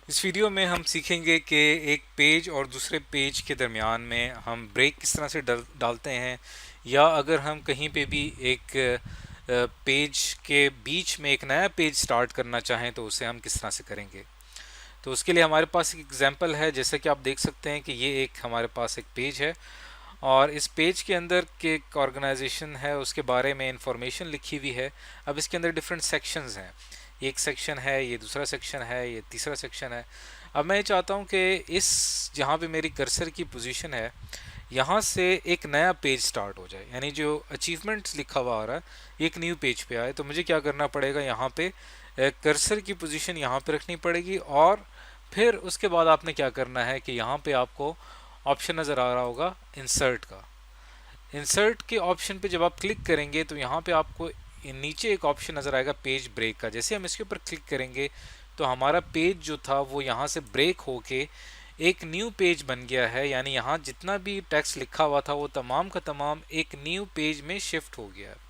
इस वीडियो में हम सीखेंगे कि एक पेज और दूसरे पेज के दरमियान में हम ब्रेक किस तरह से डालते हैं, या अगर हम कहीं पे भी एक पेज के बीच में एक नया पेज स्टार्ट करना चाहें तो उसे हम किस तरह से करेंगे। तो उसके लिए हमारे पास एक एग्जांपल है। जैसे कि आप देख सकते हैं कि ये एक हमारे पास एक पेज है और इस पेज के अंदर के एक ऑर्गेनाइजेशन है, उसके बारे में इंफॉर्मेशन लिखी हुई है। अब इसके अंदर डिफरेंट सेक्शंस हैं, एक सेक्शन है, ये दूसरा सेक्शन है, ये तीसरा सेक्शन है। अब मैं ये चाहता हूँ कि इस जहाँ पे मेरी कर्सर की पोजीशन है यहाँ से एक नया पेज स्टार्ट हो जाए, यानी जो अचीवमेंट्स लिखा हुआ आ रहा है ये एक न्यू पेज पे आए। तो मुझे क्या करना पड़ेगा, यहाँ पे कर्सर की पोजीशन यहाँ पे रखनी पड़ेगी और फिर उसके बाद आपने क्या करना है कि यहाँ पे आपको ऑप्शन नज़र आ रहा होगा इंसर्ट का। इंसर्ट के ऑप्शन पे जब आप क्लिक करेंगे तो यहाँ पे आपको नीचे एक ऑप्शन नज़र आएगा पेज ब्रेक का। जैसे हम इसके ऊपर क्लिक करेंगे तो हमारा पेज जो था वो यहाँ से ब्रेक होके एक न्यू पेज बन गया है, यानी यहाँ जितना भी टेक्स्ट लिखा हुआ था वो तमाम का तमाम एक न्यू पेज में शिफ्ट हो गया है।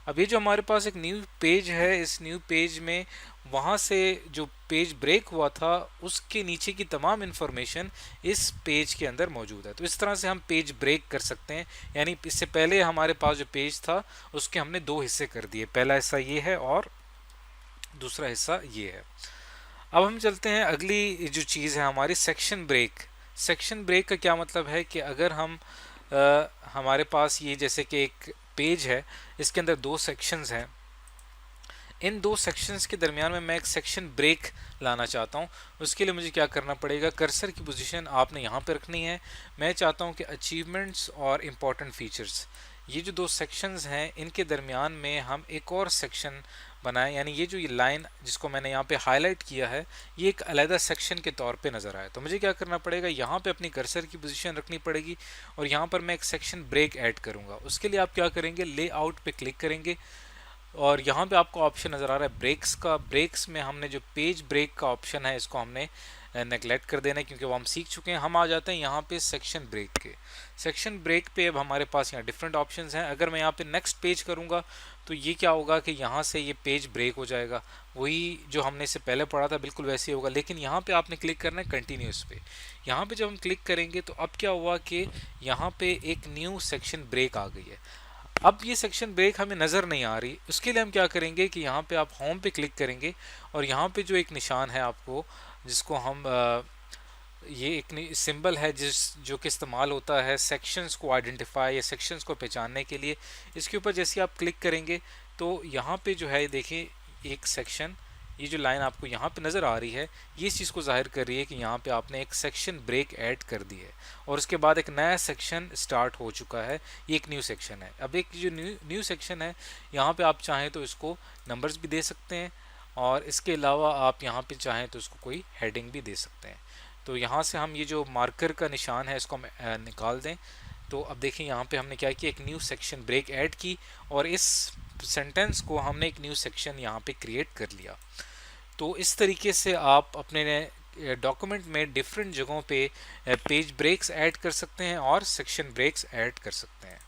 अब ये जो हमारे पास एक न्यू पेज है, इस न्यू पेज में वहाँ से जो पेज ब्रेक हुआ था उसके नीचे की तमाम इन्फॉर्मेशन इस पेज के अंदर मौजूद है। तो इस तरह से हम पेज ब्रेक कर सकते हैं, यानी इससे पहले हमारे पास जो पेज था उसके हमने दो हिस्से कर दिए, पहला हिस्सा ये है और दूसरा हिस्सा ये है। अब हम चलते हैं अगली जो चीज़ है हमारी सेक्शन ब्रेक। सेक्शन ब्रेक का क्या मतलब है कि अगर हम हमारे पास ये जैसे कि एक पेज है, इसके अंदर दो सेक्शंस हैं, इन दो सेक्शंस के दरमियान में मैं एक सेक्शन ब्रेक लाना चाहता हूँ। उसके लिए मुझे क्या करना पड़ेगा, कर्सर की पोजीशन आपने यहाँ पे रखनी है। मैं चाहता हूँ कि अचीवमेंट्स और इम्पॉर्टेंट फीचर्स, ये जो दो सेक्शंस हैं इनके दरमियान में हम एक और सेक्शन बनाएं, यानी ये जो ये लाइन जिसको मैंने यहाँ पे हाईलाइट किया है ये एक अलहदा सेक्शन के तौर पे नज़र आए। तो मुझे क्या करना पड़ेगा, यहाँ पे अपनी कर्सर की पोजीशन रखनी पड़ेगी और यहाँ पर मैं एक सेक्शन ब्रेक ऐड करूँगा। उसके लिए आप क्या करेंगे, लेआउट पे क्लिक करेंगे और यहाँ पे आपको ऑप्शन नज़र आ रहा है ब्रेक्स का। ब्रेक्स में हमने जो पेज ब्रेक का ऑप्शन है इसको हमने नेगलेक्ट कर देना है क्योंकि वो हम सीख चुके हैं। हम आ जाते हैं यहाँ पे सेक्शन ब्रेक के। सेक्शन ब्रेक पे अब हमारे पास यहाँ डिफरेंट ऑप्शंस हैं। अगर मैं यहाँ पे नेक्स्ट पेज करूँगा तो ये क्या होगा कि यहाँ से ये पेज ब्रेक हो जाएगा, वही जो हमने इससे पहले पढ़ा था बिल्कुल वैसे ही होगा। लेकिन यहाँ पे आपने क्लिक करना है कंटिन्यूस पे। यहाँ पे जब हम क्लिक करेंगे तो अब क्या हुआ कि यहाँ पे एक न्यू सेक्शन ब्रेक आ गई है। अब ये सेक्शन ब्रेक हमें नज़र नहीं आ रही, उसके लिए हम क्या करेंगे कि यहाँ पे आप होम पे क्लिक करेंगे और यहाँ पे जो एक निशान है आपको, जिसको हम ये एक सिंबल है जिस जो कि इस्तेमाल होता है सेक्शंस को आइडेंटिफाई या सेक्शंस को पहचानने के लिए, इसके ऊपर जैसे आप क्लिक करेंगे तो यहाँ पे जो है देखिए एक सेक्शन, ये जो लाइन आपको यहाँ पे नज़र आ रही है ये इस चीज़ को जाहिर कर रही है कि यहाँ पे आपने एक सेक्शन ब्रेक ऐड कर दी है और उसके बाद एक नया सेक्शन स्टार्ट हो चुका है। ये एक न्यू सेक्शन है। अब एक जो न्यू सेक्शन है यहाँ पे आप चाहें तो इसको नंबर्स भी दे सकते हैं और इसके अलावा आप यहाँ पे चाहें तो इसको कोई हेडिंग भी दे सकते हैं। तो यहाँ से हम ये जो मार्कर का निशान है इसको हम निकाल दें। तो अब देखिए यहाँ पे हमने क्या किया, एक न्यू सेक्शन ब्रेक ऐड की और इस सेंटेंस को हमने एक न्यू सेक्शन यहाँ पे क्रिएट कर लिया। तो इस तरीके से आप अपने डॉक्यूमेंट में डिफरेंट जगहों पे पेज ब्रेक्स ऐड कर सकते हैं और सेक्शन ब्रेक्स ऐड कर सकते हैं।